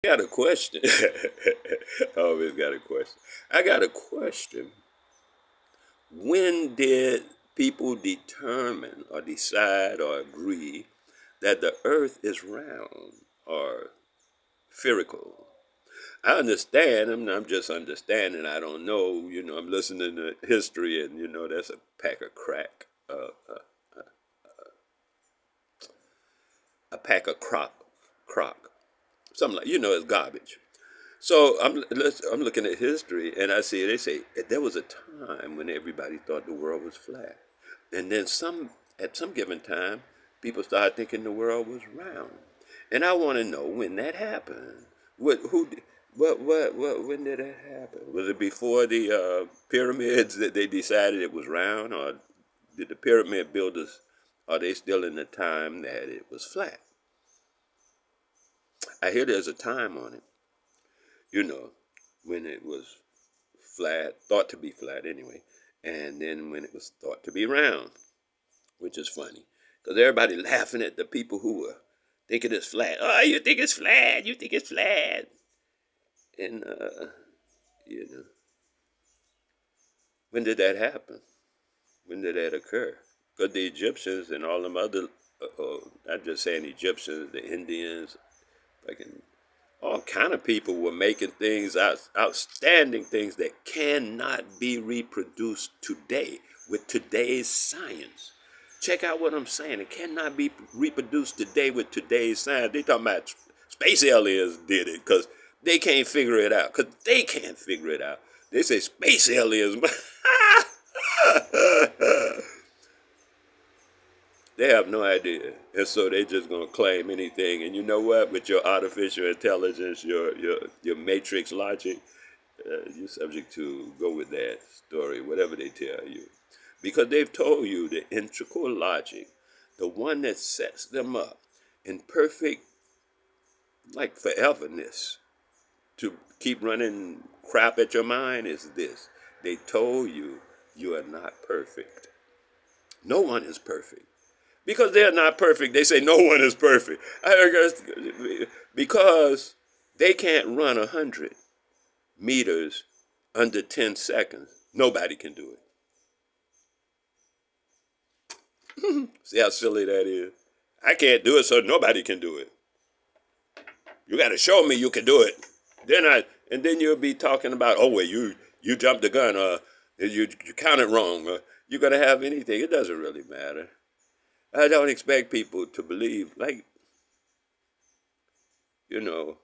Got a question. Always got a question. I got a question. When did people determine or decide or agree that the earth is round or spherical? I understand. I'm just understanding. I don't know. I'm listening to history, and that's a pack of crack, a pack of crock, something like it's garbage. So I'm looking at history, and I see they say there was a time when everybody thought the world was flat, and then at some given time, people started thinking the world was round, and I want to know when that happened. When did that happen? Was it before the pyramids that they decided it was round, or did the pyramid builders? Are they still in the time that it was flat? I hear there's a time on it. You know, when it was flat, thought to be flat anyway, and then when it was thought to be round, which is funny, because everybody laughing at the people who were thinking it's flat. Oh, you think it's flat? You think it's flat? And you know, when did that happen? When did that occur? Because the Egyptians and all them other, not just saying Egyptians, the Indians, fucking all kind of people were making things outstanding things that cannot be reproduced today with today's science. Check out what I'm saying. It cannot be reproduced today with today's science. They talking about space aliens did it because they can't figure it out. Because they can't figure it out. They say space aliens. They have no idea, and so they just gonna claim anything. And you know what? With your artificial intelligence, your matrix logic, you're subject to go with that story, whatever they tell you, because they've told you the integral logic, the one that sets them up in perfect, like foreverness, to keep running crap at your mind is this: they told you you are not perfect. No one is perfect. Because they're not perfect, they say no one is perfect. Because they can't run 100 meters under 10 seconds. Nobody can do it. See how silly that is? I can't do it, so nobody can do it. You got to show me you can do it. And then you'll be talking about, oh, well, you jumped the gun, or you counted wrong, or you're going to have anything. It doesn't really matter. I don't expect people to believe, like, you know,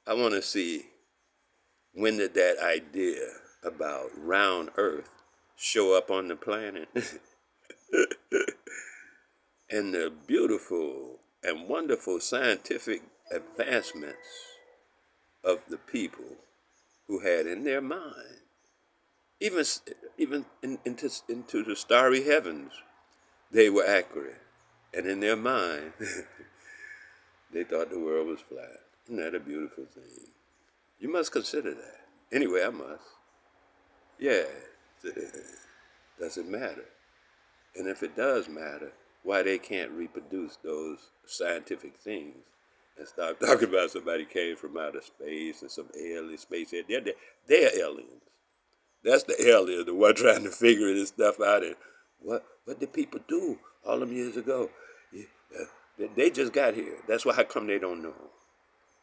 I want to see when did that idea about round Earth show up on the planet. And the beautiful and wonderful scientific advancements of the people who had in their mind, even into the starry heavens, they were accurate. And in their mind, they thought the world was flat. Isn't that a beautiful thing? You must consider that. Anyway, I must. Yeah, does it matter? And if it does matter, why they can't reproduce those scientific things and stop talking about somebody came from outer space and some alien space. They're aliens. That's the alien, the one trying to figure this stuff out. And what did people do all them years ago? Yeah, they just got here. That's why how come they don't know.